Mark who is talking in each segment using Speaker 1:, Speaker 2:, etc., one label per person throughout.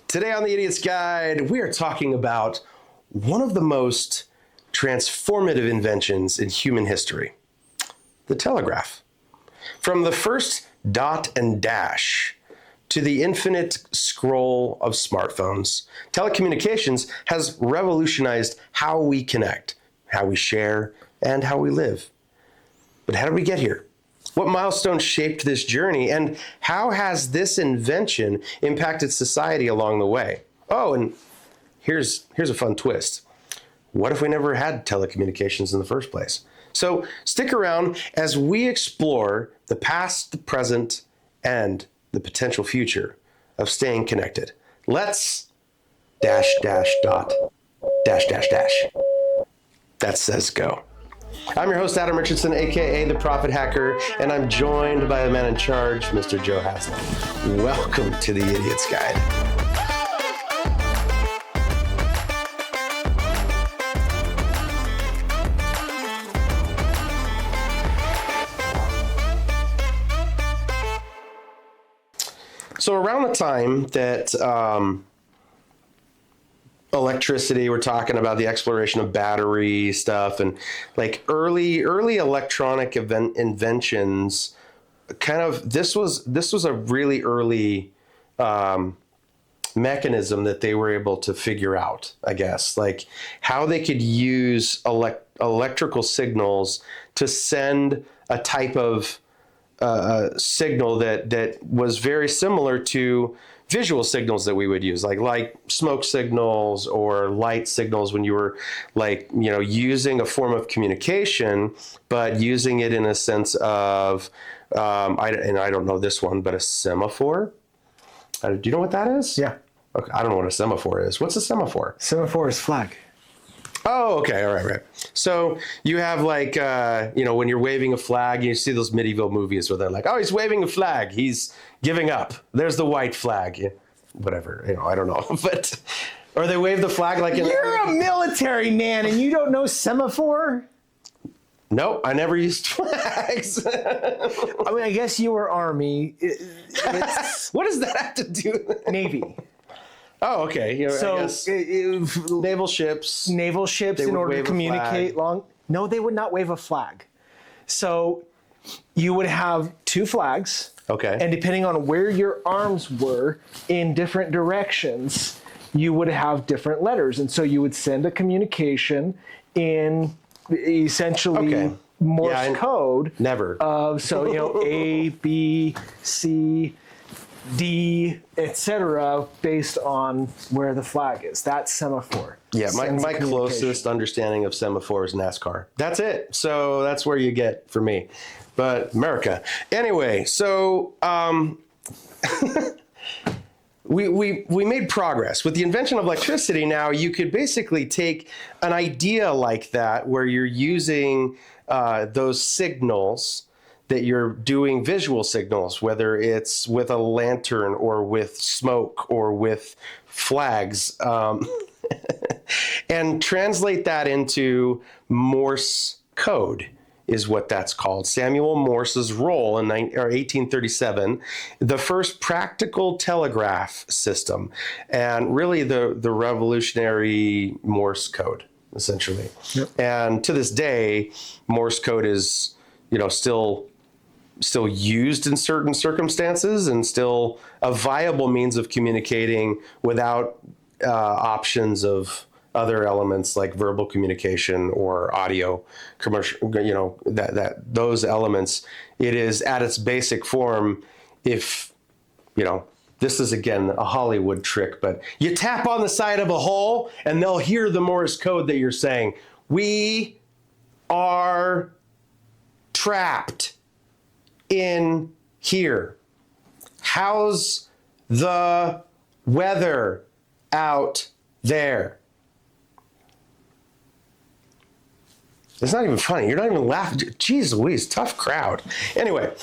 Speaker 1: Today on the Idiot's Guide, we are talking about one of the most transformative inventions in human history, the telegraph. From the first dot and dash to the infinite scroll of smartphones, telecommunications has revolutionized how we connect, how we share, and how we live. But how did we get here? What milestones shaped this journey, and how has this invention impacted society along the way? Oh, and here's a fun twist. What if we never had telecommunications in the first place? So stick around as we explore the past, the present, and the potential future of staying connected. Let's dash, dash, dot, dash, dash, dash. That says go. I'm your host, Adam Richardson, aka The Profit Hacker, and I'm joined by the man in charge, Mr. Joe Haslam. Welcome to the Idiot's Guide. So around the time that electricity, we're talking about the exploration of battery stuff and like early electronic inventions. Kind of this was a really early mechanism that they were able to figure out, I guess, like how they could use electrical signals to send a type of signal that was very similar to visual signals that we would use, like smoke signals or light signals, when you were using a form of communication, but using it in a sense of I don't know this one, but a semaphore. Do you know what that is?
Speaker 2: Yeah.
Speaker 1: Okay, I don't know what a semaphore is. What's a semaphore?
Speaker 2: Semaphore is flag.
Speaker 1: Oh, okay. All right. So you have when you're waving a flag, you see those medieval movies where they're like, oh, he's waving a flag. He's giving up. There's the white flag. Whatever. I don't know. But, or they wave the flag like...
Speaker 2: You're a military man and you don't know semaphore?
Speaker 1: Nope, I never used flags.
Speaker 2: I mean, I guess you were Army.
Speaker 1: What does that have to do with
Speaker 2: Navy.
Speaker 1: Oh, okay.
Speaker 2: So,
Speaker 1: I guess naval ships.
Speaker 2: Naval ships, in order to communicate long. No, they would not wave a flag. So you would have two flags.
Speaker 1: Okay.
Speaker 2: And depending on where your arms were in different directions, you would have different letters. And so you would send a communication in essentially Morse code.
Speaker 1: Never.
Speaker 2: A, B, C, D, etc., based on where the flag is. That's semaphore.
Speaker 1: Yeah, my closest understanding of semaphore is NASCAR. That's it. So that's where you get for me. But America. Anyway, so we made progress. With the invention of electricity, now you could basically take an idea like that where you're using those signals that you're doing visual signals, whether it's with a lantern or with smoke or with flags, and translate that into Morse code is what that's called. Samuel Morse's role in 1837, the first practical telegraph system, and really the revolutionary Morse code, essentially. Yep. And to this day, Morse code is, still used in certain circumstances and still a viable means of communicating without options of other elements like verbal communication or audio commercial, those elements. It is at its basic form. If, this is again a Hollywood trick, but you tap on the side of a hole and they'll hear the Morse code that you're saying. We are trapped in here. How's the weather out there? It's not even funny. You're not even laughing. Jeez Louise, tough crowd. Anyway.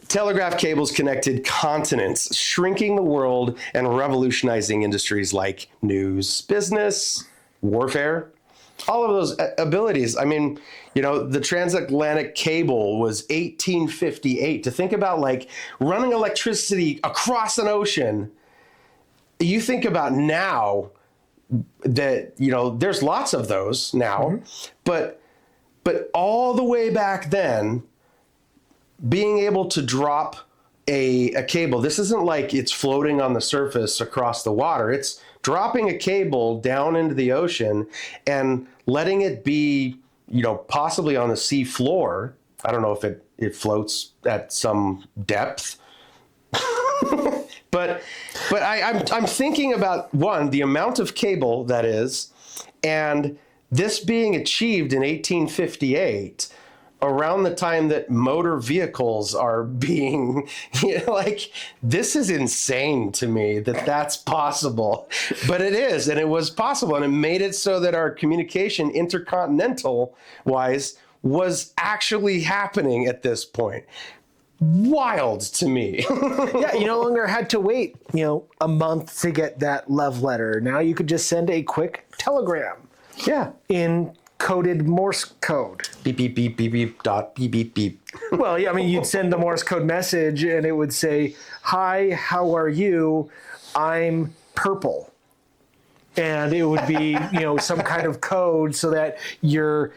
Speaker 1: Telegraph cables connected continents, shrinking the world and revolutionizing industries like news, business, warfare. all of those abilities. I mean, the transatlantic cable was 1858. To think about like running electricity across an ocean, you think about now that, there's lots of those now, but all the way back then, being able to drop a cable, this isn't like it's floating on the surface across the water. It's dropping a cable down into the ocean and letting it be, possibly on the sea floor. I don't know if it floats at some depth. But I'm thinking about, one, the amount of cable that is, and this being achieved in 1858, around the time that motor vehicles are being, this is insane to me that that's possible. But it is, and it was possible, and it made it so that our communication intercontinental-wise was actually happening at this point. Wild to me.
Speaker 2: Yeah, you no longer had to wait, a month to get that love letter. Now you could just send a quick telegram.
Speaker 1: Yeah.
Speaker 2: In coded Morse code.
Speaker 1: Beep, beep, beep, beep, beep, dot, beep, beep, beep.
Speaker 2: Well, yeah, I mean, you'd send the Morse code message and it would say, "Hi, how are you? I'm purple." And it would be, some kind of code so that your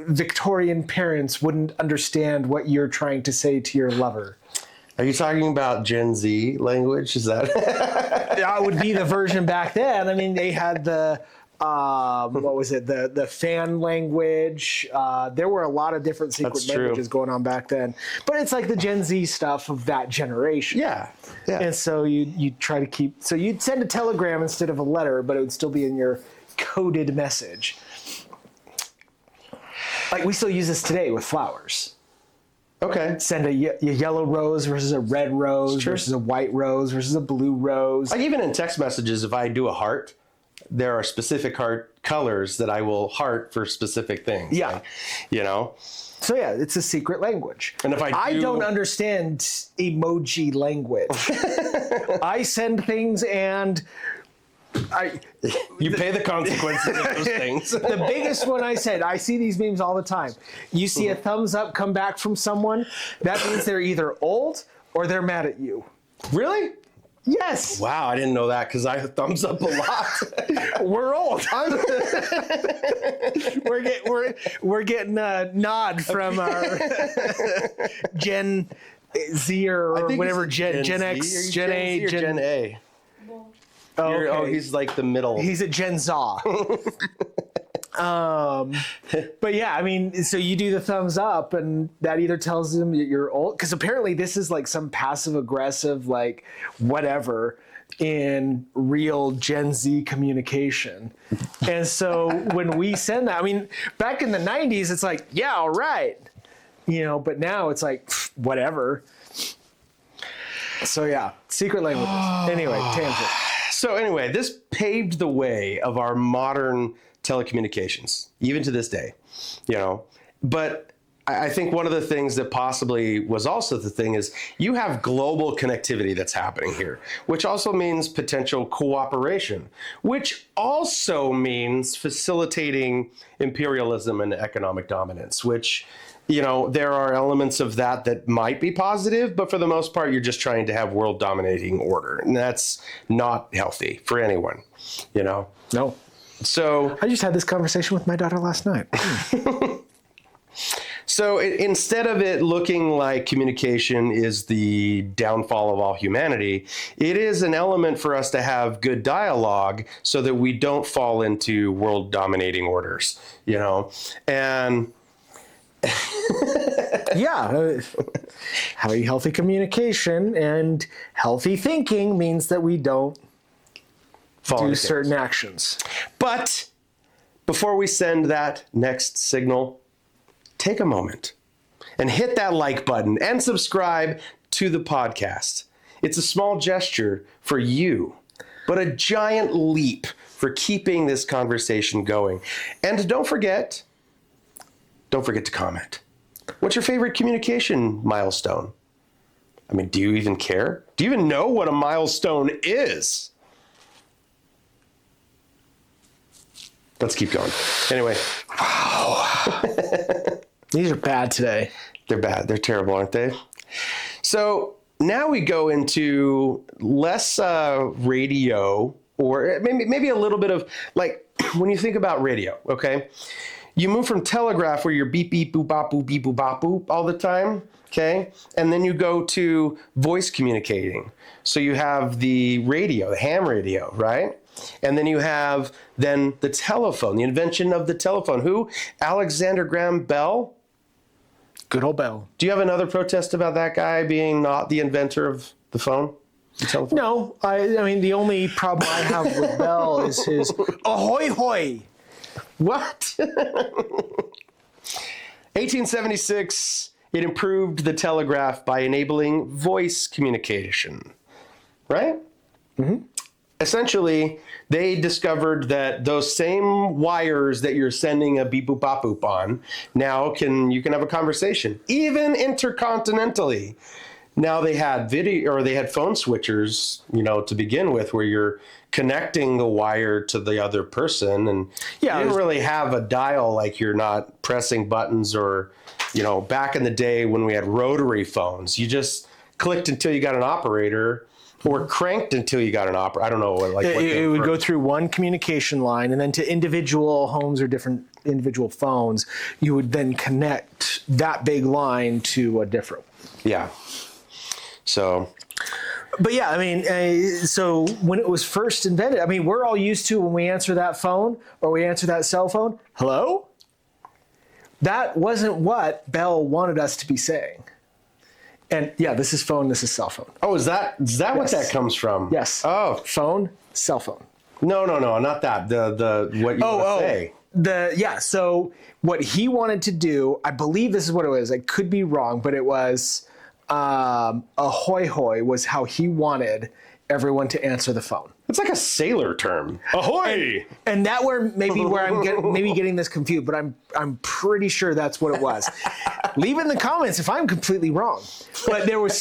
Speaker 2: Victorian parents wouldn't understand what you're trying to say to your lover.
Speaker 1: Are you talking about Gen Z language? Is that?
Speaker 2: That would be the version back then. I mean, they had the, what was it? The fan language. There were a lot of different secret languages going on back then. But it's like the Gen Z stuff of that generation.
Speaker 1: Yeah. Yeah.
Speaker 2: And so you'd try to keep, so you'd send a telegram instead of a letter, but it would still be in your coded message. Like we still use this today with flowers.
Speaker 1: Okay.
Speaker 2: Send a yellow rose versus a red rose versus a white rose versus a blue rose.
Speaker 1: Like even in text messages, if I do a heart, there are specific heart colors that I will heart for specific things.
Speaker 2: Yeah.
Speaker 1: Like,
Speaker 2: So yeah, it's a secret language.
Speaker 1: And if I
Speaker 2: don't understand emoji language. I send things and
Speaker 1: you pay the consequences of those things.
Speaker 2: The biggest one I said, I see these memes all the time. You see a thumbs up come back from someone, that means they're either old or they're mad at you.
Speaker 1: Really?
Speaker 2: Yes.
Speaker 1: Wow, I didn't know that because I thumbs up a lot.
Speaker 2: We're old. we're getting a nod from our Gen Z or whatever, Gen X, Gen A,
Speaker 1: Gen A.
Speaker 2: Oh, okay.
Speaker 1: Oh, he's like the middle.
Speaker 2: He's a Gen Zaw. But yeah, I mean, so you do the thumbs up and that either tells them that you're old, because apparently this is like some passive aggressive, like whatever in real Gen Z communication. And so when we send that, I mean, back in the 90s, it's like, yeah, all right. But now it's like, whatever. So yeah, secret languages. Anyway, tangent.
Speaker 1: So anyway, this paved the way of our modern telecommunications, even to this day, But I think one of the things that possibly was also the thing is you have global connectivity that's happening here, which also means potential cooperation, which also means facilitating imperialism and economic dominance, which there are elements of that might be positive, but for the most part, you're just trying to have world dominating order. And that's not healthy for anyone,
Speaker 2: No.
Speaker 1: So
Speaker 2: I just had this conversation with my daughter last night.
Speaker 1: So instead of it looking like communication is the downfall of all humanity, it is an element for us to have good dialogue so that we don't fall into world dominating orders, and
Speaker 2: yeah, having healthy communication and healthy thinking means that we don't do certain actions.
Speaker 1: But before we send that next signal, take a moment and hit that like button and subscribe to the podcast. It's a small gesture for you, but a giant leap for keeping this conversation going. And don't forget to comment. What's your favorite communication milestone? I mean, do you even care? Do you even know what a milestone is? Let's keep going. Anyway.
Speaker 2: Wow. These are bad today.
Speaker 1: They're bad. They're terrible, aren't they? So now we go into less radio, or maybe a little bit of, like, when you think about radio, okay? You move from telegraph, where you're beep, beep, boop, bop, boop, beep, boop, bop, boop all the time, okay? And then you go to voice communicating. So you have the radio, the ham radio, right? And then you have the telephone, the invention of the telephone. Who? Alexander Graham Bell.
Speaker 2: Good old Bell.
Speaker 1: Do you have another protest about that guy being not the inventor of the phone? The telephone?
Speaker 2: No, I mean, the only problem I have with Bell is his ahoy hoy.
Speaker 1: What? 1876, it improved the telegraph by enabling voice communication, right? Mm-hmm. Essentially, they discovered that those same wires that you're sending a beep boop bop boop on, now you can have a conversation, even intercontinentally. Now they had phone switchers, to begin with, where you're connecting the wire to the other person, and you didn't really have a dial, like you're not pressing buttons, or back in the day when we had rotary phones, you just clicked until you got an operator. Or cranked until you got an operator. I don't know.
Speaker 2: It would go through one communication line, and then to individual homes or different individual phones, you would then connect that big line to a different one.
Speaker 1: Yeah. So.
Speaker 2: But yeah, I mean, so when it was first invented, I mean, we're all used to, when we answer that phone or we answer that cell phone, hello? That wasn't what Bell wanted us to be saying. And yeah, this is phone, this is cell phone.
Speaker 1: Oh, is that yes. What that comes from?
Speaker 2: Yes.
Speaker 1: Oh.
Speaker 2: Phone, cell phone.
Speaker 1: No, not that. The what you want to say.
Speaker 2: So what he wanted to do, I believe this is what it was. I could be wrong, but it was ahoy hoy was how he wanted everyone to answer the phone.
Speaker 1: It's like a sailor term. Ahoy!
Speaker 2: And that where I'm getting this confused, but I'm pretty sure that's what it was. Leave in the comments if I'm completely wrong. But it was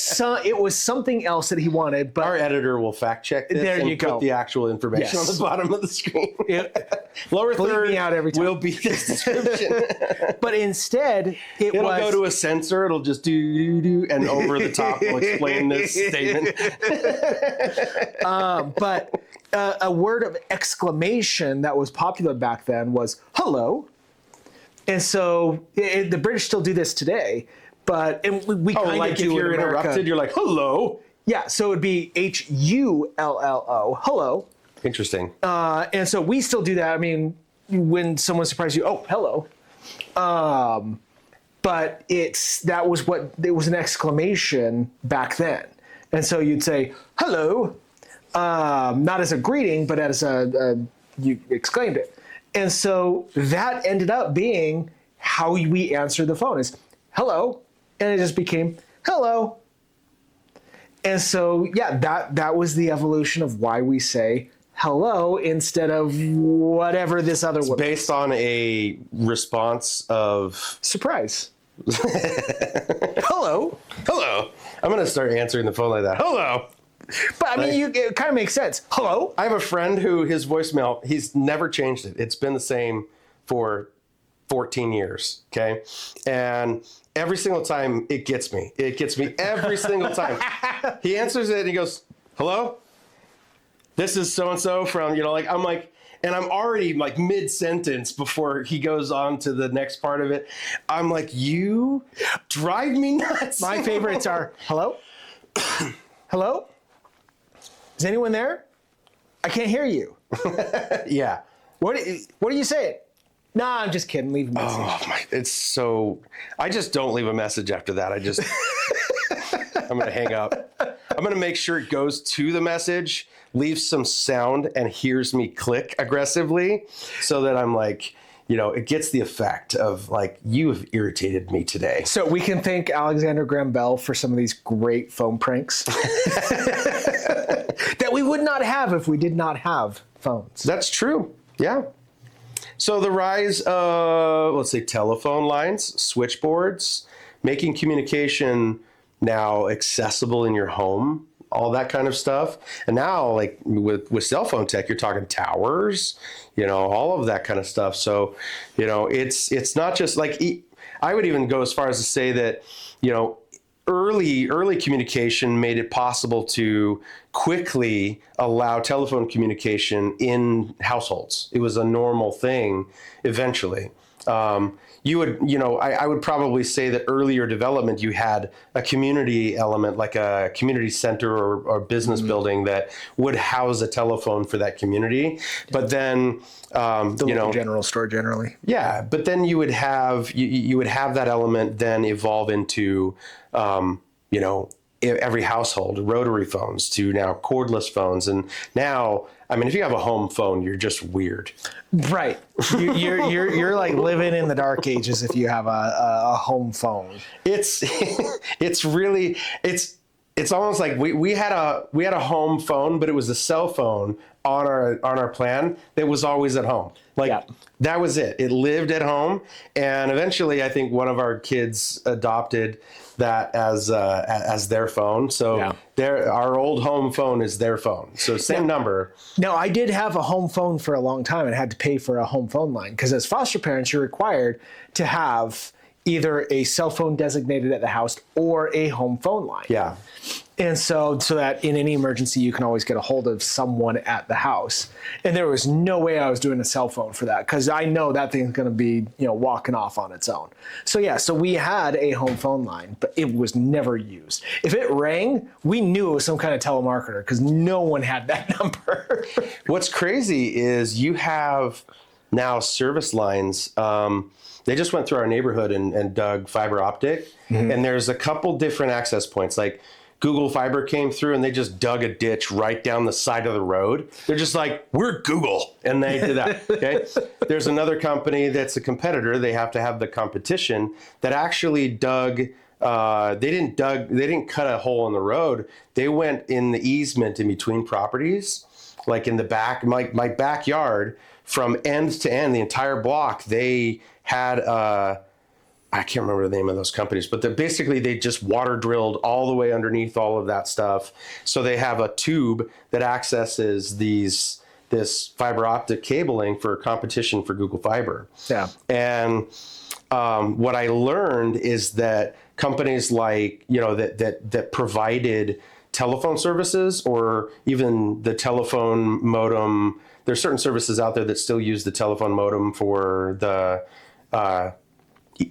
Speaker 2: something else that he wanted. But
Speaker 1: our editor will fact check this and put the actual information on the bottom of the screen. Lower third
Speaker 2: me out every time.
Speaker 1: will be the description.
Speaker 2: But instead, it'll
Speaker 1: go to a sensor. It'll just do, and over the top will explain this statement.
Speaker 2: But a word of exclamation that was popular back then was hello. And so the British still do this today, but we kind of
Speaker 1: like
Speaker 2: do
Speaker 1: if you're
Speaker 2: in America.
Speaker 1: Interrupted, you're like, hello.
Speaker 2: Yeah, so it'd be HULLO, hello.
Speaker 1: Interesting.
Speaker 2: And so we still do that. I mean, when someone surprises you, oh, hello. But it was an exclamation back then. And so you'd say, hello, not as a greeting, but as you exclaimed it. And so that ended up being how we answer the phone is hello. And it just became hello. And so, yeah, that was the evolution of why we say hello instead of whatever this other one.
Speaker 1: Based on a response of
Speaker 2: surprise. Hello.
Speaker 1: Hello. I'm going to start answering the phone like that. Hello.
Speaker 2: But I mean, it kind of makes sense. Hello.
Speaker 1: I have a friend who his voicemail, he's never changed it. It's been the same for 14 years. Okay. And every single time it gets me. It gets me every single time. He answers it and he goes, hello? This is so-and-so from, I'm like, and I'm already like mid-sentence before he goes on to the next part of it. I'm like, you drive me nuts.
Speaker 2: My favorites are, hello? Hello? Is anyone there? I can't hear you.
Speaker 1: Yeah.
Speaker 2: What are you saying? Nah, I'm just kidding. Leave a message.
Speaker 1: Oh, I just don't leave a message after that. I'm going to hang up. I'm going to make sure it goes to the message, leaves some sound, and hears me click aggressively so that I'm like, it gets the effect of like, you have irritated me today.
Speaker 2: So we can thank Alexander Graham Bell for some of these great phone pranks that we would not have if we did not have phones.
Speaker 1: That's true. Yeah. So the rise of, let's say, telephone lines, switchboards, making communication now accessible in your home all that kind of stuff. And now, like with cell phone tech, you're talking towers, all of that kind of stuff. So, it's not just like, I would even go as far as to say that, early communication made it possible to quickly allow telephone communication in households. It was a normal thing eventually. I would probably say that earlier development, you had a community element, like a community center or business building that would house a telephone for that community. But then,
Speaker 2: the general store generally.
Speaker 1: Yeah, but then you would have that element then evolve into, every household, rotary phones to now cordless phones. And now, I mean, if you have a home phone, you're just weird.
Speaker 2: Right. You're like living in the dark ages if you have a home phone.
Speaker 1: It's almost like we had a home phone, but it was a cell phone on our plan that was always at home. That was it. It lived at home, and eventually, I think one of our kids adopted that as their phone. So our old home phone is their phone. So same number.
Speaker 2: Now, I did have a home phone for a long time and had to pay for a home phone line because as foster parents, you're required to have either a cell phone designated at the house or a home phone line.
Speaker 1: Yeah.
Speaker 2: And so that in any emergency, you can always get a hold of someone at the house. And there was no way I was doing a cell phone for that because I know that thing's going to be, walking off on its own. So we had a home phone line, but it was never used. If it rang, we knew it was some kind of telemarketer because no one had that number.
Speaker 1: What's crazy is you have now service lines. They just went through our neighborhood and dug fiber optic. Mm-hmm. And there's a couple different access points. Like Google Fiber came through and they just dug a ditch right down the side of the road. They're just like, we're Google. And they did that. Okay. There's another company that's a competitor. They have to have the competition that actually dug. They didn't cut a hole in the road. They went in the easement in between properties, like in the back, my backyard from end to end, the entire block. They had I can't remember the name of those companies, but they just water drilled all the way underneath all of that stuff. So they have a tube that accesses this fiber optic cabling for competition for Google Fiber.
Speaker 2: Yeah.
Speaker 1: And what I learned is that companies like, that provided telephone services or even the telephone modem, there's certain services out there that still use the telephone modem for the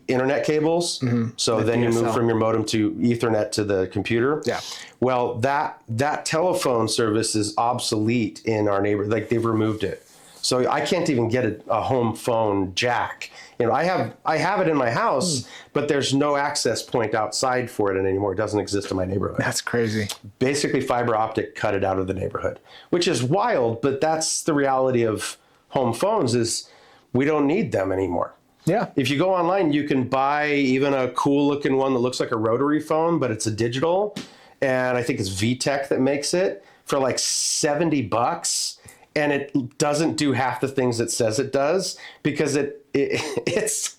Speaker 1: internet cables. Mm-hmm. So then DSL. You move from your modem to Ethernet to the computer. Yeah. Well, that telephone service is obsolete in our neighborhood. Like they've removed it. So I can't even get a home phone jack. I have it in my house, but there's no access point outside for it anymore. It doesn't exist in my neighborhood.
Speaker 2: That's crazy.
Speaker 1: Basically, fiber optic cut it out of the neighborhood, which is wild, but that's the reality of home phones is we don't need them anymore.
Speaker 2: Yeah.
Speaker 1: If you go online, you can buy even a cool looking one that looks like a rotary phone, but it's a digital. And I think it's VTech that makes it for like $70. And it doesn't do half the things it says it does because it's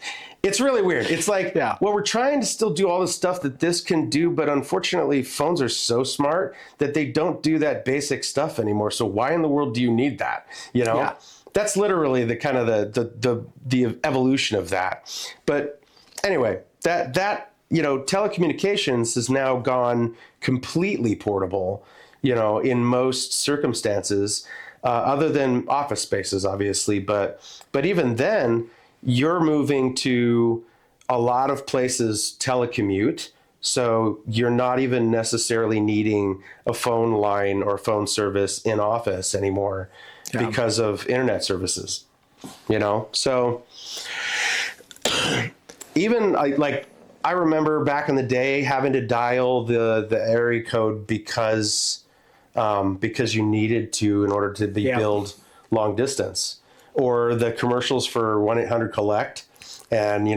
Speaker 1: really weird. It's like, well, we're trying to still do all the stuff that this can do, but unfortunately phones are so smart that they don't do that basic stuff anymore. So why in the world do you need that? Yeah. That's literally the kind of the evolution of that. But anyway, that telecommunications has now gone completely portable, in most circumstances. Other than office spaces, obviously, but even then, you're moving to a lot of places telecommute, so you're not even necessarily needing a phone line or phone service in office anymore because of internet services. So even I remember back in the day having to dial the area code because you needed to in order to be billed long distance, or the commercials for 1-800-COLLECT. And,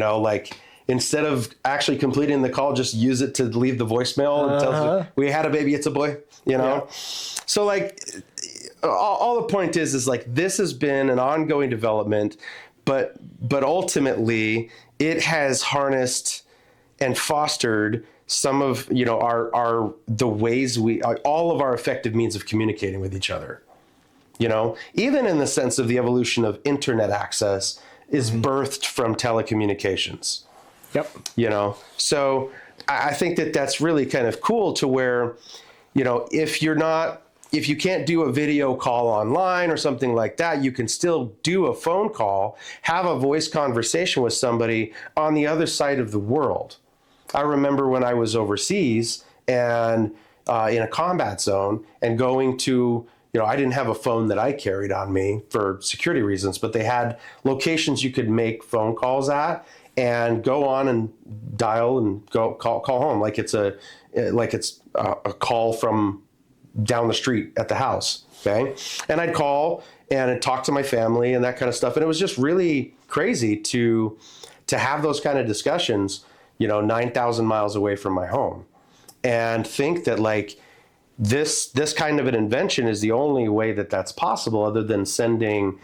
Speaker 1: instead of actually completing the call, just use it to leave the voicemail and tells you, we had a baby, it's a boy, So all the point is this has been an ongoing development, but ultimately it has harnessed and fostered some of, our the ways all of our effective means of communicating with each other. Even in the sense of the evolution of internet access is birthed from telecommunications.
Speaker 2: Yep.
Speaker 1: So I think that that's really kind of cool to where, if you can't do a video call online or something like that, you can still do a phone call, have a voice conversation with somebody on the other side of the world. I remember when I was overseas and in a combat zone and going to, I didn't have a phone that I carried on me for security reasons, but they had locations you could make phone calls at and go on and dial and go call home like it's a call from down the street at the house. Okay. And I'd call and I'd talk to my family and that kind of stuff. And it was just really crazy to have those kind of discussions, 9,000 miles away from my home, and think that like this kind of an invention is the only way that that's possible, other than sending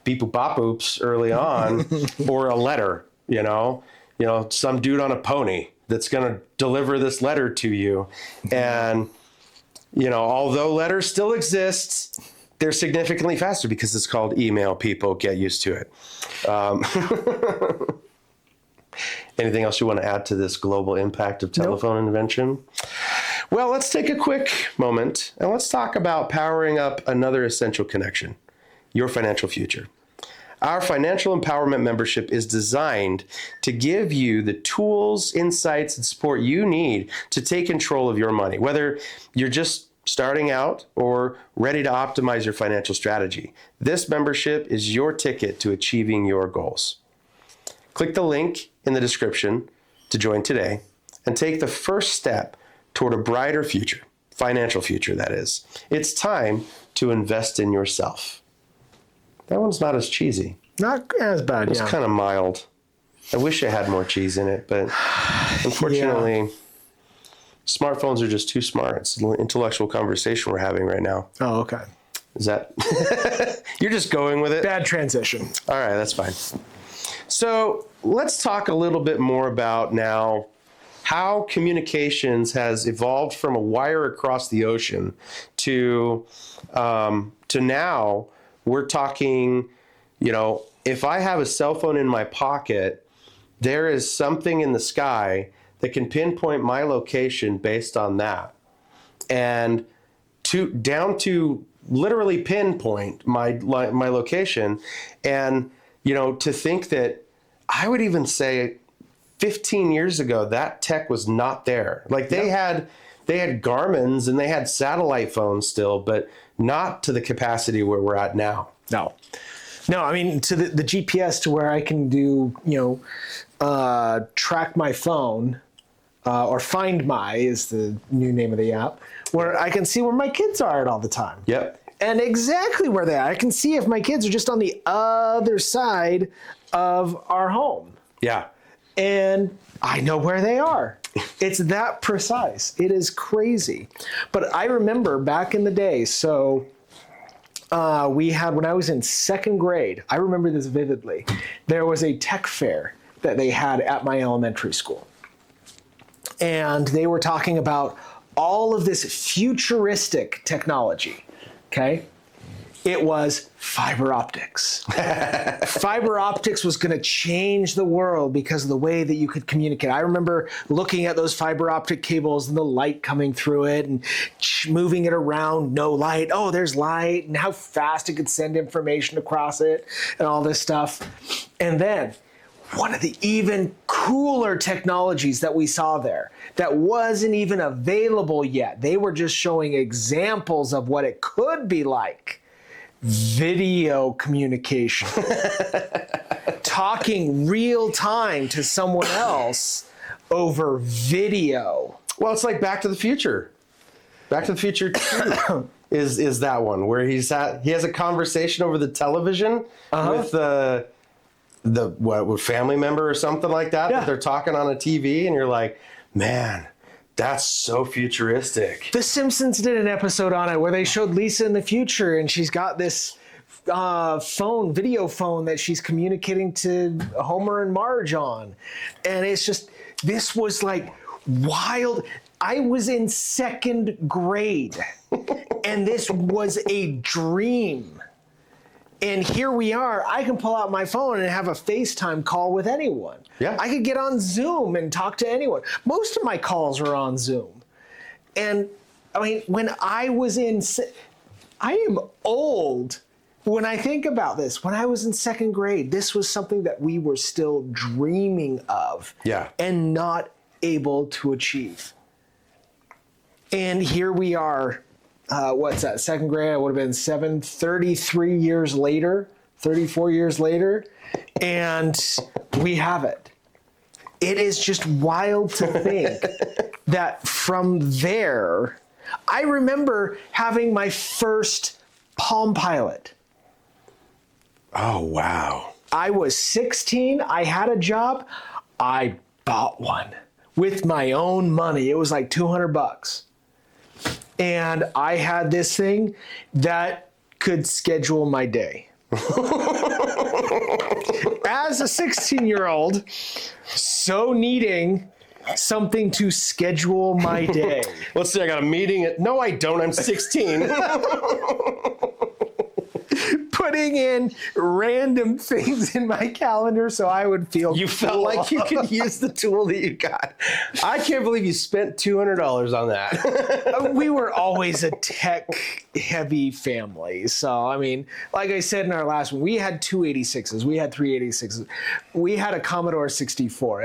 Speaker 1: beep boop bop oops early on or a letter, some dude on a pony that's going to deliver this letter to you. And, although letters still exist, they're significantly faster because it's called email. People get used to it. Anything else you want to add to this global impact of telephone invention? Well, let's take a quick moment and let's talk about powering up another essential connection, your financial future. Our financial empowerment membership is designed to give you the tools, insights, and support you need to take control of your money, whether you're just starting out or ready to optimize your financial strategy. This membership is your ticket to achieving your goals. Click the link in the description to join today and take the first step toward a brighter future, financial future, that is. It's time to invest in yourself. That one's not as cheesy.
Speaker 2: Not as bad,
Speaker 1: It's kind of mild. I wish it had more cheese in it, but unfortunately, smartphones are just too smart. It's an intellectual conversation we're having right now.
Speaker 2: Oh, okay.
Speaker 1: Is that... You're just going with it?
Speaker 2: Bad transition.
Speaker 1: All right, that's fine. So let's talk a little bit more about now how communications has evolved from a wire across the ocean to now we're talking, if I have a cell phone in my pocket, there is something in the sky that can pinpoint my location based on that. And down to literally pinpoint my location. And, to think that I would even say 15 years ago, that tech was not there. Like they had Garmin's and they had satellite phones still, but not to the capacity where we're at now.
Speaker 2: No, I mean, to the GPS to where I can do, track my phone, or Find My is the new name of the app, where I can see where my kids are at all the time.
Speaker 1: Yep.
Speaker 2: And exactly where they are. I can see if my kids are just on the other side of our home.
Speaker 1: Yeah. And
Speaker 2: I know where they are. It's that precise. It is crazy. But I remember back in the day, so we had, when I was in second grade, I remember this vividly, there was a tech fair that they had at my elementary school. And they were talking about all of this futuristic technology, okay? It was fiber optics. Fiber optics was going to change the world because of the way that you could communicate. I remember looking at those fiber optic cables and the light coming through it and moving it around, no light. Oh, there's light, and how fast it could send information across it and all this stuff. And then one of the even cooler technologies that we saw there that wasn't even available yet, they were just showing examples of what it could be like. Video communication. Talking real time to someone else over video.
Speaker 1: Well, it's like Back to the Future. Back to the Future 2 is that one where he has a conversation over the television with with family member or something like that. That they're talking on a TV, and you're like, man, that's so futuristic.
Speaker 2: The Simpsons did an episode on it where they showed Lisa in the future, and she's got this video phone that she's communicating to Homer and Marge on. And it's just, this was like, wild. I was in second grade, and this was a dream. And here we are. I can pull out my phone and have a FaceTime call with anyone.
Speaker 1: Yeah.
Speaker 2: I could get on Zoom and talk to anyone. Most of my calls are on Zoom. And I mean, when I was I am old. When I think about this, when I was in second grade, this was something that we were still dreaming of and not able to achieve. And here we are, what's that, second grade, I would have been 33 years later, 34 years later, and we have it. It is just wild to think that from there, I remember having my first Palm Pilot.
Speaker 1: Oh, wow.
Speaker 2: I was 16, I had a job, I bought one with my own money. It was like $200. And I had this thing that could schedule my day. As a 16-year-old, so needing something to schedule my day.
Speaker 1: Let's see, I got a meeting no, I don't. I'm 16.
Speaker 2: Putting in random things in my calendar so I would feel
Speaker 1: You felt like you could use the tool that you got. I can't believe you spent $200 on that.
Speaker 2: We were always a tech-heavy family. So, I mean, like I said in our last one, we had 286s. We had 386s. We had a Commodore 64.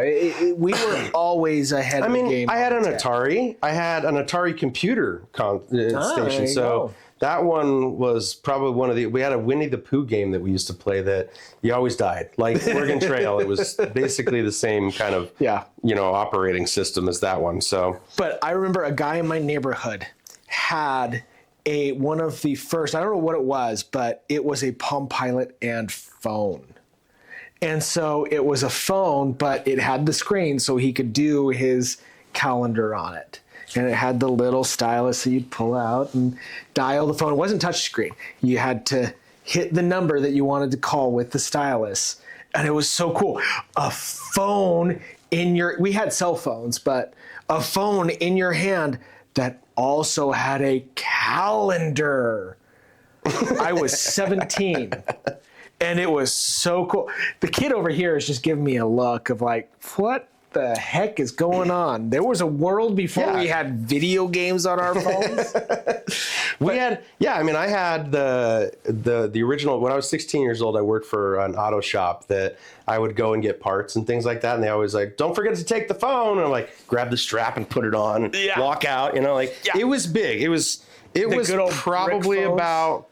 Speaker 2: We were always ahead of the game.
Speaker 1: I had an Atari. I had an Atari computer station. So that one was probably one of we had a Winnie the Pooh game that we used to play that you always died. Like Oregon Trail, it was basically the same kind of, operating system as that one. So,
Speaker 2: but I remember a guy in my neighborhood had one of the first, I don't know what it was, but it was a Palm Pilot and phone. And so it was a phone, but it had the screen so he could do his calendar on it. And it had the little stylus that you'd pull out and dial the phone. It wasn't touchscreen. You had to hit the number that you wanted to call with the stylus. And it was so cool. A phone we had cell phones, but a phone in your hand that also had a calendar. I was 17. And it was so cool. The kid over here is just giving me a look of like, what the heck is going on? There was a world before we had video games on our phones.
Speaker 1: I had the original. When I was 16 years old, I worked for an auto shop that I would go and get parts and things like that. And they always like, don't forget to take the phone. And I'm like, grab the strap and put it on and walk out. It was big. It was probably about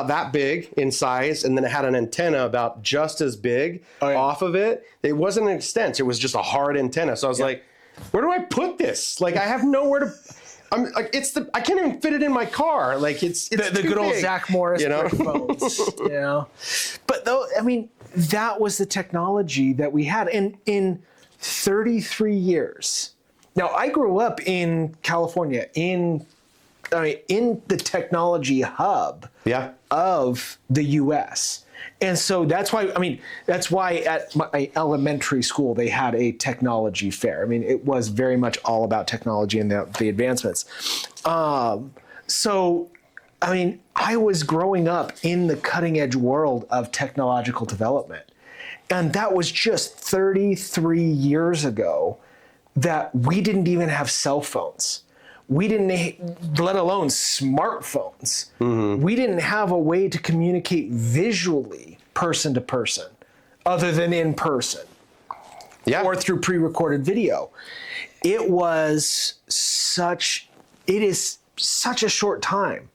Speaker 1: that big in size, and then it had an antenna about just as big off of it. It wasn't an extension; it was just a hard antenna. So I was like, "Where do I put this? Like, I have nowhere to." I'm like, I can't even fit it in my car. Like, it's
Speaker 2: the good old
Speaker 1: big.
Speaker 2: Zach Morris brick phones. But though, I mean, that was the technology that we had, and in 33 years. Now, I grew up in California in the technology hub of the U.S. And so that's why at my elementary school, they had a technology fair. I mean, it was very much all about technology and the advancements. I was growing up in the cutting edge world of technological development. And that was just 33 years ago that we didn't even have cell phones. We didn't, let alone smartphones. Mm-hmm. We didn't have a way to communicate visually, person to person, other than in person, or through pre-recorded video. It is such a short time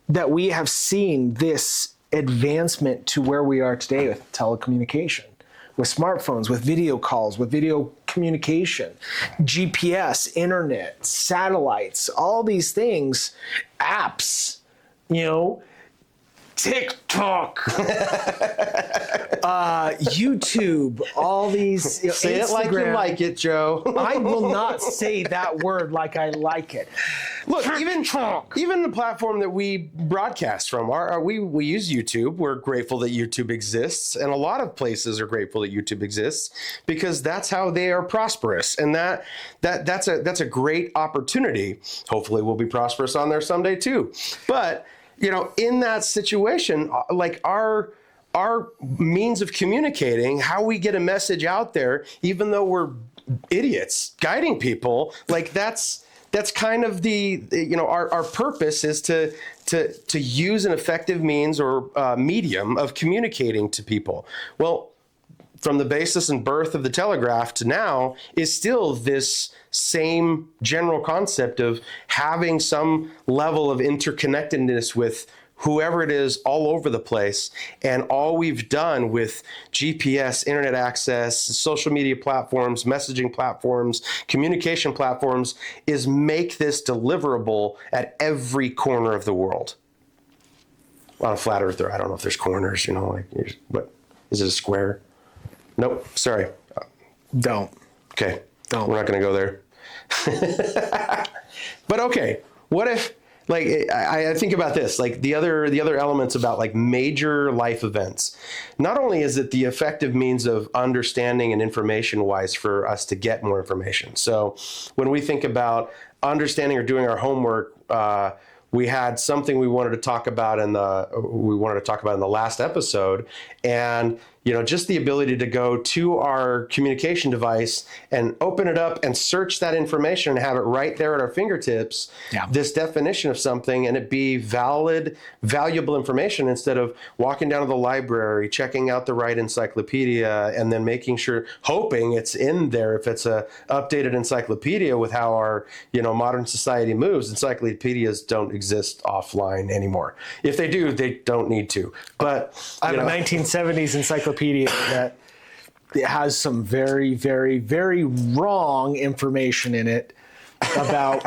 Speaker 2: that we have seen this advancement to where we are today with telecommunication, with smartphones, with video calls, with video communication, GPS, internet, satellites, all these things, apps, TikTok, YouTube, all these.
Speaker 1: Say it like you like it, Joe.
Speaker 2: I will not say that word like I like it.
Speaker 1: Look, even the platform that we broadcast from, we use YouTube. We're grateful that YouTube exists, and a lot of places are grateful that YouTube exists because that's how they are prosperous, and that's a great opportunity. Hopefully, we'll be prosperous on there someday too. But in that situation, like our means of communicating, how we get a message out there, even though we're idiots guiding people, like that's kind of the our purpose is to use an effective means or medium of communicating to people. Well, from the basis and birth of the telegraph to now is still this same general concept of having some level of interconnectedness with whoever it is all over the place. And all we've done with GPS, internet access, social media platforms, messaging platforms, communication platforms is make this deliverable at every corner of the world. On a flat earther, I don't know if there's corners, what is it, a square? Nope, sorry.
Speaker 2: Don't.
Speaker 1: Okay,
Speaker 2: Don't.
Speaker 1: We're not going to go there. But okay, what if, like, I think about this, like the other elements about like major life events. Not only is it the effective means of understanding and information wise for us to get more information. So when we think about understanding or doing our homework, we had something we wanted to talk about in the last episode, and just the ability to go to our communication device and open it up and search that information and have it right there at our fingertips.
Speaker 2: Yeah.
Speaker 1: This definition of something, and it be valid, valuable information instead of walking down to the library, checking out the right encyclopedia, and then hoping it's in there if it's a updated encyclopedia with how our modern society moves. Encyclopedias don't exist offline anymore. If they do, they don't need to. But
Speaker 2: I have a 1970s encyclopedia that it has some very, very, very wrong information in it about.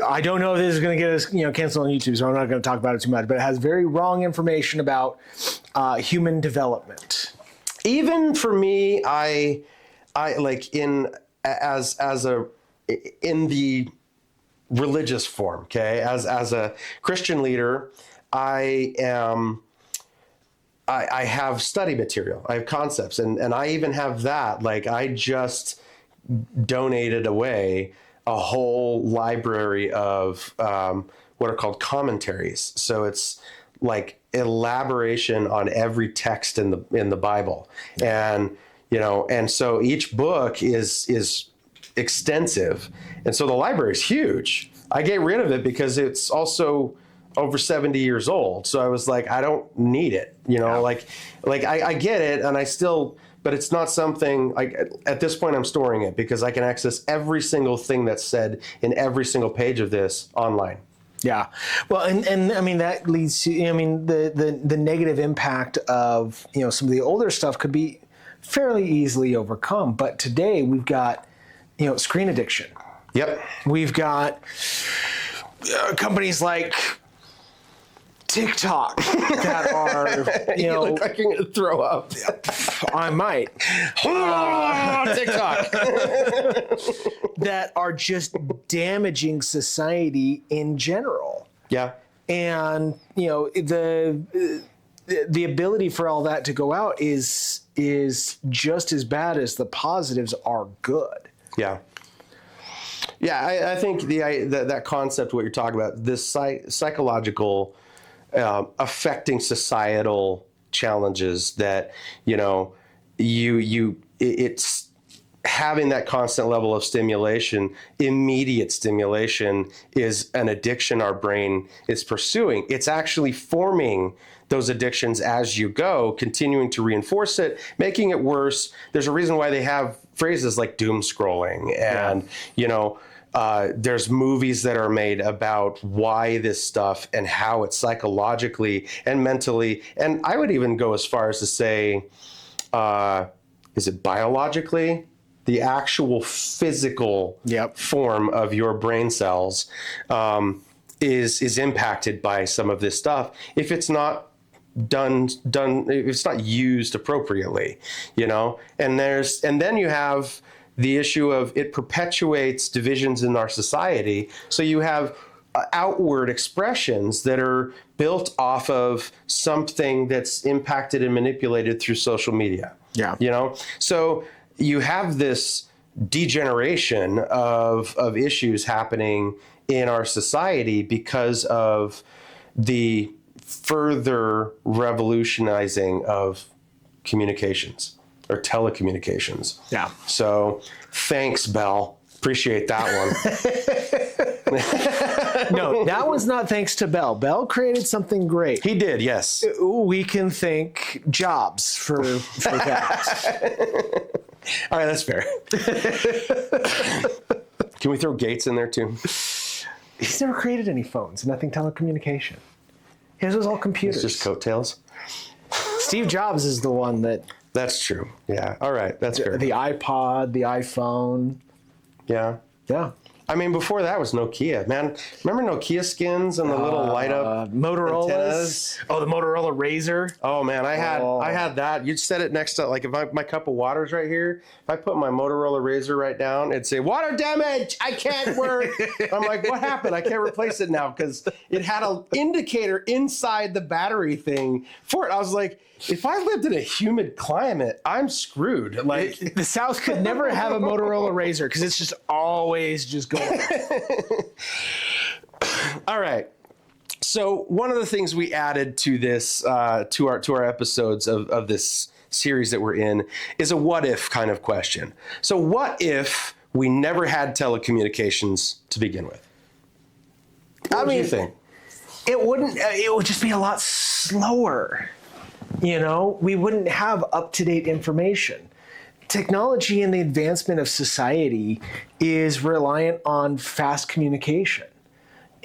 Speaker 2: I don't know if this is going to get us, canceled on YouTube, so I'm not going to talk about it too much. But it has very wrong information about human development.
Speaker 1: Even for me, I like in the religious form. Okay, as a Christian leader, I have study material. I have concepts, and I even have that. Like, I just donated away a whole library of what are called commentaries. So it's like elaboration on every text in the Bible, and so each book is extensive, and so the library is huge. I get rid of it because it's also over 70 years old. So I was like, I don't need it, like I get it, and I still, but it's not something like at this point I'm storing it because I can access every single thing that's said in every single page of this online.
Speaker 2: Yeah. Well, and I mean, that leads to, the negative impact of, some of the older stuff could be fairly easily overcome. But today we've got, screen addiction.
Speaker 1: Yep.
Speaker 2: We've got companies like TikTok that are,
Speaker 1: You look like you're gonna throw up.
Speaker 2: I might.
Speaker 1: TikTok.
Speaker 2: That are just damaging society in general.
Speaker 1: Yeah.
Speaker 2: And, the ability for all that to go out is just as bad as the positives are good.
Speaker 1: Yeah. Yeah, I think that concept, what you're talking about, this psychological affecting societal challenges that it's having that constant level of stimulation, immediate stimulation, is an addiction our brain is pursuing. It's actually forming those addictions as you go, continuing to reinforce it, making it worse. There's a reason why they have phrases like doom scrolling, and there's movies that are made about why this stuff and how it psychologically and mentally, and I would even go as far as to say, is it biologically? The actual physical form of your brain cells is impacted by some of this stuff if it's not it's not used appropriately, and then you have the issue of it perpetuates divisions in our society. So you have outward expressions that are built off of something that's impacted and manipulated through social media.
Speaker 2: Yeah.
Speaker 1: So you have this degeneration of issues happening in our society because of the further revolutionizing of communications or telecommunications.
Speaker 2: Yeah.
Speaker 1: So thanks, Bell. Appreciate that one.
Speaker 2: No, that was not thanks to Bell. Bell created something great.
Speaker 1: He did, yes.
Speaker 2: We can thank Jobs for that.
Speaker 1: All right, that's fair. Can we throw Gates in there too?
Speaker 2: He's never created any phones, nothing telecommunication. His was all computers.
Speaker 1: It's just coattails.
Speaker 2: Steve Jobs is the one that...
Speaker 1: That's true. Yeah. All right. That's fair.
Speaker 2: The iPod, the iPhone.
Speaker 1: Yeah.
Speaker 2: Yeah.
Speaker 1: I mean, before that was Nokia, man. Remember Nokia skins and the little light up
Speaker 2: Motorola's?
Speaker 1: antennas?
Speaker 2: Oh, the Motorola Razr.
Speaker 1: Oh man, I had that. You'd set it next to, like, if my cup of water's right here, if I put my Motorola Razr right down, it'd say water damage. I can't work. I'm like, what happened? I can't replace it now because it had an indicator inside the battery thing for it. I was like, if I lived in a humid climate, I'm screwed. Like,
Speaker 2: the South could never have a Motorola Razr because it's just always just going.
Speaker 1: All right. So one of the things we added to this, to our episodes of this series that we're in, is a what if kind of question. So what if we never had telecommunications to begin with? What do you think?
Speaker 2: It wouldn't. It would just be a lot slower. We wouldn't have up-to-date information. Technology and the advancement of society is reliant on fast communication.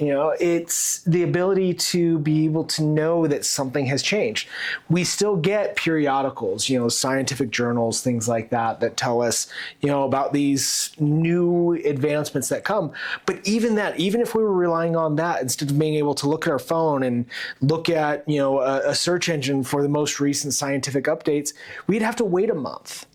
Speaker 2: It's the ability to be able to know that something has changed. We still get periodicals, scientific journals, things like that tell us, about these new advancements that come. But even if we were relying on that, instead of being able to look at our phone and look at, a search engine for the most recent scientific updates, we'd have to wait a month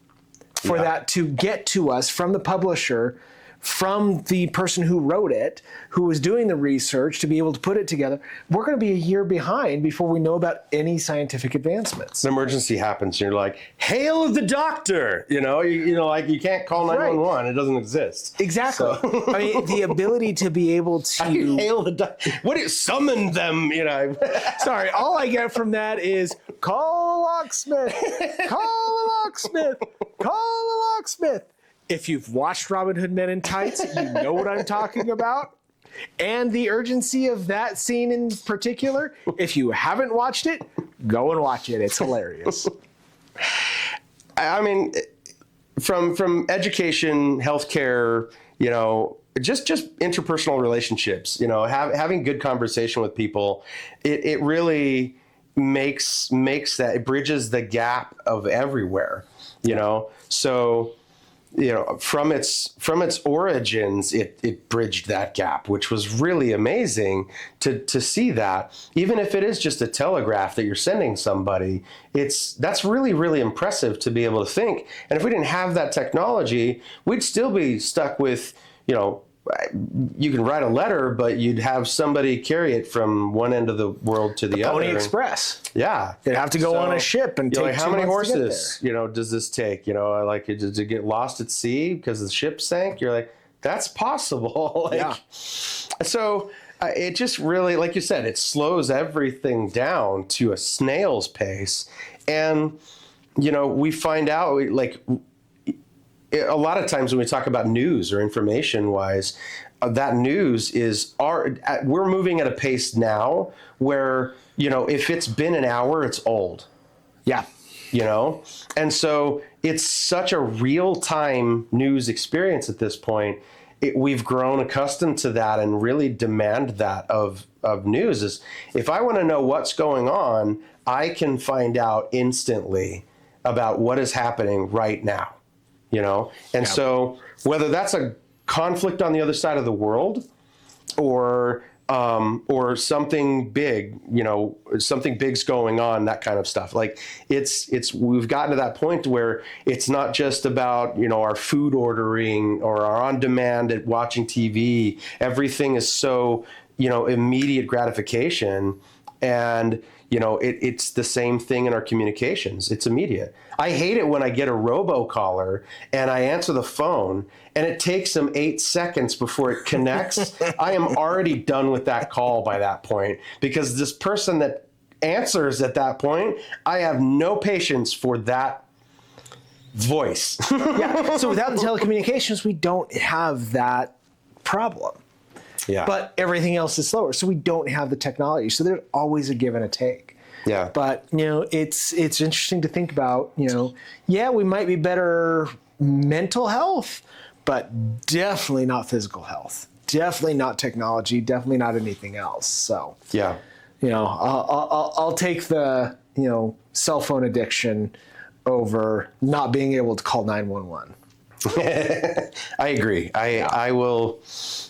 Speaker 2: for that to get to us from the publisher, from the person who wrote it, who was doing the research to be able to put it together. We're going to be a year behind before we know about any scientific advancements.
Speaker 1: An emergency happens and you're like, hail the doctor! Like you can't call 911. It doesn't exist.
Speaker 2: Exactly. So. I mean, the ability to be able to...
Speaker 1: hail the doctor. What do you summon them,
Speaker 2: Sorry, all I get from that is, call a locksmith, call a locksmith, call a locksmith. If you've watched Robin Hood Men in Tights, you know what I'm talking about. And the urgency of that scene in particular. If you haven't watched it, go and watch it. It's hilarious.
Speaker 1: I mean, from education, healthcare, just interpersonal relationships, having good conversation with people, it really makes that, it bridges the gap of everywhere, So, from its origins, it bridged that gap, which was really amazing to see that. Even if it is just a telegraph that you're sending somebody, that's really, really impressive to be able to think. And if we didn't have that technology, we'd still be stuck with, you can write a letter, but you'd have somebody carry it from one end of the world to the other.
Speaker 2: Pony Express.
Speaker 1: Yeah.
Speaker 2: You'd have to go on a ship and take
Speaker 1: how many horses, does this take? Does it get lost at sea because the ship sank? You're like, that's possible. So it just really, like you said, it slows everything down to a snail's pace. And, we find out, a lot of times when we talk about news or information wise, that news is we're moving at a pace now where, if it's been an hour, it's old.
Speaker 2: Yeah.
Speaker 1: And so it's such a real time news experience at this point. We've grown accustomed to that and really demand that of news. Is if I want to know what's going on, I can find out instantly about what is happening right now. So whether that's a conflict on the other side of the world or or something big, something big's going on, that kind of stuff. Like we've gotten to that point where it's not just about, our food ordering or our on demand at watching TV. Everything is so, immediate gratification. And, it's the same thing in our communications. It's immediate. I hate it when I get a robocaller and I answer the phone and it takes them 8 seconds before it connects. I am already done with that call by that point, because this person that answers at that point, I have no patience for that voice.
Speaker 2: Yeah. So without the telecommunications, we don't have that problem.
Speaker 1: Yeah.
Speaker 2: But everything else is slower, so we don't have the technology. So there's always a give and a take.
Speaker 1: Yeah.
Speaker 2: But it's interesting to think about. Yeah, we might be better mental health, but definitely not physical health. Definitely not technology. Definitely not anything else. So
Speaker 1: yeah.
Speaker 2: I'll take the cell phone addiction over not being able to call 911.
Speaker 1: I agree. I will,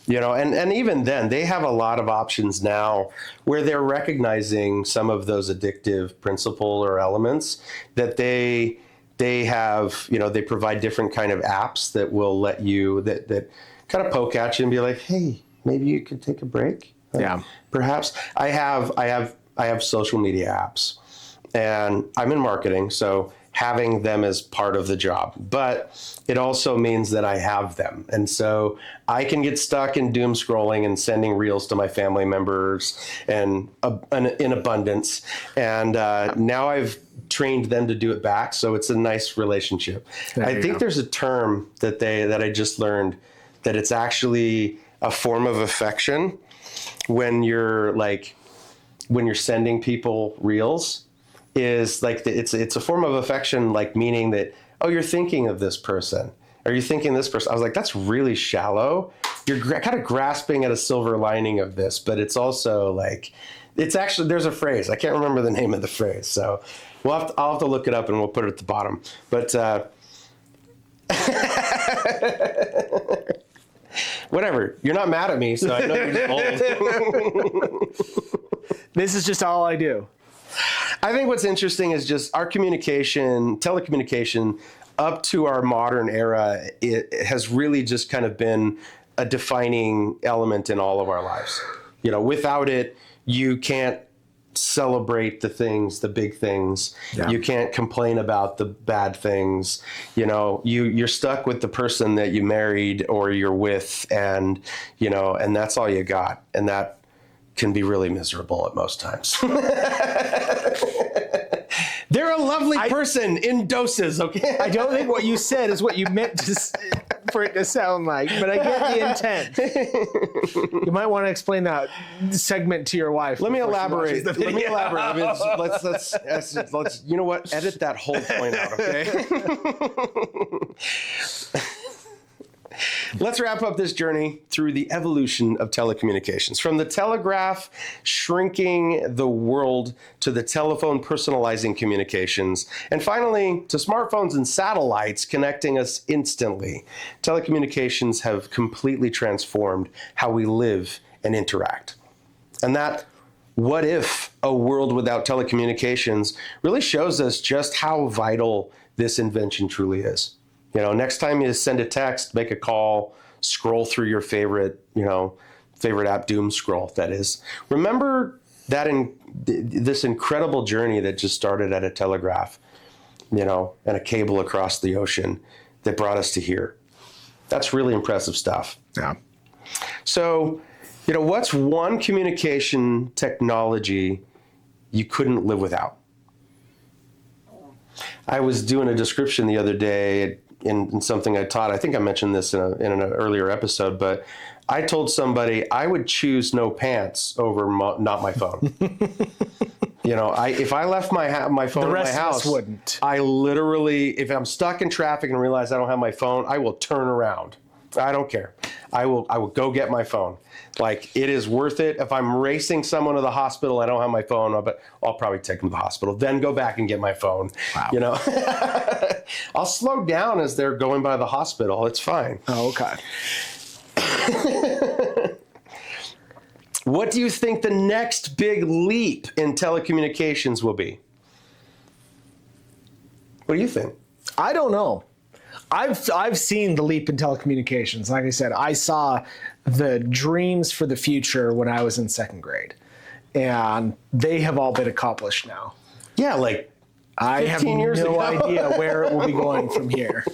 Speaker 1: and even then they have a lot of options now where they're recognizing some of those addictive principle or elements that they have, they provide different kind of apps that will let you, that kind of poke at you and be like, hey, maybe you could take a break.
Speaker 2: Yeah.
Speaker 1: Perhaps I have social media apps, and I'm in marketing, so having them as part of the job, but it also means that I have them. And so I can get stuck in doom scrolling and sending reels to my family members and in abundance. And now I've trained them to do it back. So it's a nice relationship. I think there's a term that I just learned, that it's actually a form of affection when you're sending people reels. Is like it's a form of affection, like meaning that, oh, you're thinking of this person. Are you thinking this person? I was like, that's really shallow. You're kind of grasping at a silver lining of this, but it's also like, it's actually, there's a phrase. I can't remember the name of the phrase. So I'll have to look it up and we'll put it at the bottom. But whatever. You're not mad at me, so I know you're just old.
Speaker 2: This is just all I do.
Speaker 1: I think what's interesting is just our telecommunication up to our modern era, it has really just kind of been a defining element in all of our lives. Without it, you can't celebrate the big things. Yeah. You can't complain about the bad things. You're stuck with the person that you married or you're with, and that's all you got. And that can be really miserable at most times. They're a lovely person in doses, okay?
Speaker 2: I don't think what you said is what you meant for it to sound like, but I get the intent. You might want to explain that segment to your wife.
Speaker 1: Let me elaborate. I mean, let's you know what? Edit that whole point out, okay? Let's wrap up this journey through the evolution of telecommunications, from the telegraph shrinking the world to the telephone personalizing communications, and finally to smartphones and satellites connecting us instantly. Telecommunications have completely transformed how we live and interact. And that what if a world without telecommunications really shows us just how vital this invention truly is. Next time you send a text, make a call, scroll through your favorite app, doom scroll, that is. Remember that this incredible journey that just started at a telegraph, and a cable across the ocean that brought us to here. That's really impressive stuff.
Speaker 2: Yeah.
Speaker 1: So, what's one communication technology you couldn't live without? I was doing a description the other day in something I taught. I think I mentioned this in an earlier episode, but I told somebody I would choose no pants over not my phone. If I left my phone in my house,
Speaker 2: wouldn't.
Speaker 1: I literally, if I'm stuck in traffic and realize I don't have my phone, I will turn around. I don't care. I will go get my phone. Like, it is worth it. If I'm racing someone to the hospital, I don't have my phone, but I'll probably take them to the hospital, then go back and get my phone.
Speaker 2: Wow.
Speaker 1: I'll slow down as they're going by the hospital. It's fine.
Speaker 2: Oh, okay.
Speaker 1: What do you think the next big leap in telecommunications will be? What do you think?
Speaker 2: I don't know. I've seen the leap in telecommunications. Like I said, I saw the dreams for the future when I was in second grade, and they have all been accomplished now.
Speaker 1: Yeah, like
Speaker 2: I have
Speaker 1: 15 years
Speaker 2: no
Speaker 1: ago.
Speaker 2: idea where it will be going from here.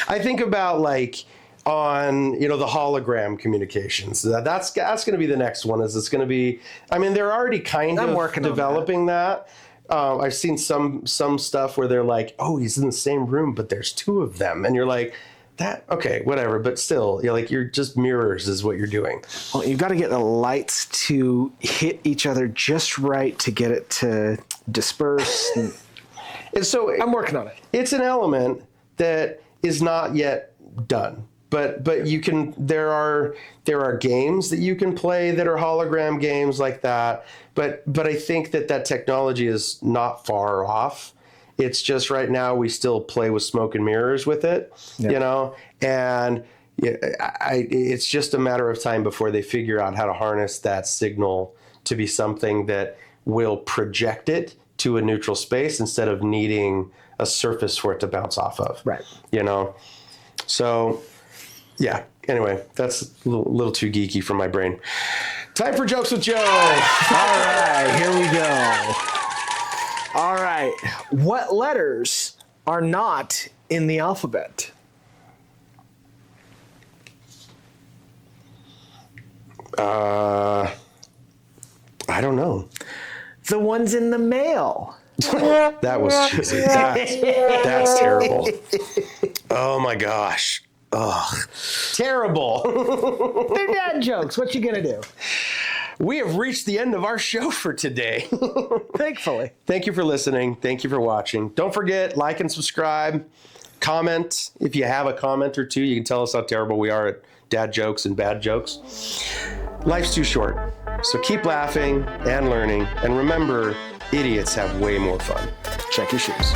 Speaker 1: I think about like on the hologram communications. That's going to be the next one. Is it's going to be? I mean, they're already kind of
Speaker 2: working on
Speaker 1: developing that. I've seen some stuff where they're like, oh, he's in the same room, but there's two of them, and you're like, that okay, whatever. But still, you're just mirrors is what you're doing.
Speaker 2: Well, you've got to get the lights to hit each other just right to get it to disperse.
Speaker 1: And so
Speaker 2: I'm working on it.
Speaker 1: It's an element that is not yet done. But you can there are games that you can play that are hologram games like that. But I think that technology is not far off. It's just right now we still play with smoke and mirrors with it, and it's just a matter of time before they figure out how to harness that signal to be something that will project it to a neutral space instead of needing a surface for it to bounce off of.
Speaker 2: Right.
Speaker 1: So, yeah. Anyway, that's a little too geeky for my brain. Time for Jokes with Joe.
Speaker 2: All right, here we go. All right. What letters are not in the alphabet?
Speaker 1: I don't know.
Speaker 2: The ones in the mail.
Speaker 1: That was cheesy. That's terrible. Oh my gosh. Ugh. Terrible.
Speaker 2: They're dad jokes. What you gonna do?
Speaker 1: We have reached the end of our show for today.
Speaker 2: Thankfully.
Speaker 1: Thank you for listening. Thank you for watching. Don't forget, like and subscribe. Comment. If you have a comment or two, you can tell us how terrible we are at dad jokes and bad jokes. Life's too short. So keep laughing and learning. And remember, idiots have way more fun.
Speaker 2: Check your shoes.